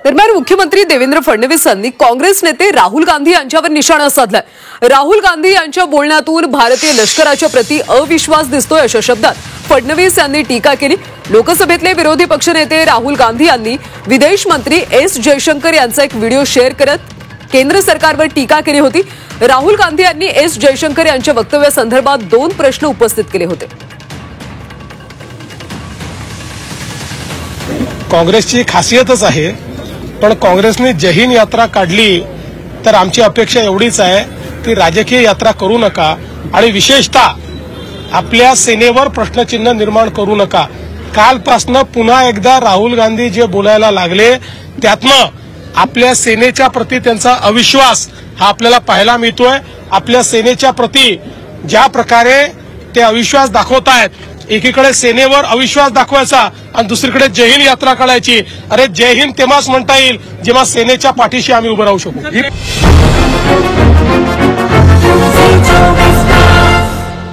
दरम्यान मुख्यमंत्री देवेंद्र फडणवीसांनी काँग्रेस नेते राहुल गांधी यांच्यावर निशाणा साधलाय। राहुल गांधी यांच्या बोलण्यातून भारतीय लष्कराच्या प्रति अविश्वास दिसतोय अशा शब्दात फडणवीस यांनी टीका केली। लोकसभेतले विरोधी पक्षनेते राहुल गांधी यांनी विदेश मंत्री एस जयशंकर यांचा एक व्हिडिओ शेअर करत केंद्र सरकारवर टीका केली होती। राहुल गांधी यांनी एस जयशंकर यांच्या वक्तव्यासंदर्भात 2 प्रश्न उपस्थित केले होते। काँग्रेसची खासियतच आहे, पण काँग्रेसने जय हिंद यात्रा काढली तर आमची अपेक्षा एवढीच आहे की राजकीय यात्रा करू नका आणि विशेषतः आपल्या सेनेवर प्रश्नचिन्ह निर्माण करू नका। कालपासनं पुन्हा एकदा राहुल गांधी जे बोलायला लागले त्यातनं आपल्या सेनेच्या प्रति त्यांचा अविश्वास हा आपल्याला पाहायला मिळतोय। आपल्या सेनेच्या प्रति ज्या प्रकारे ते अविश्वास दाखवतायत, एकीकडे सेनेवर अविश्वास दाखवायचा आणि दुसरीकडे जय हिंद यात्रा काढायची। अरे जय हिंद तेव्हाच म्हणता येईल जेव्हा सेनेच्या पाठीशी आम्ही उभं राहू शकू।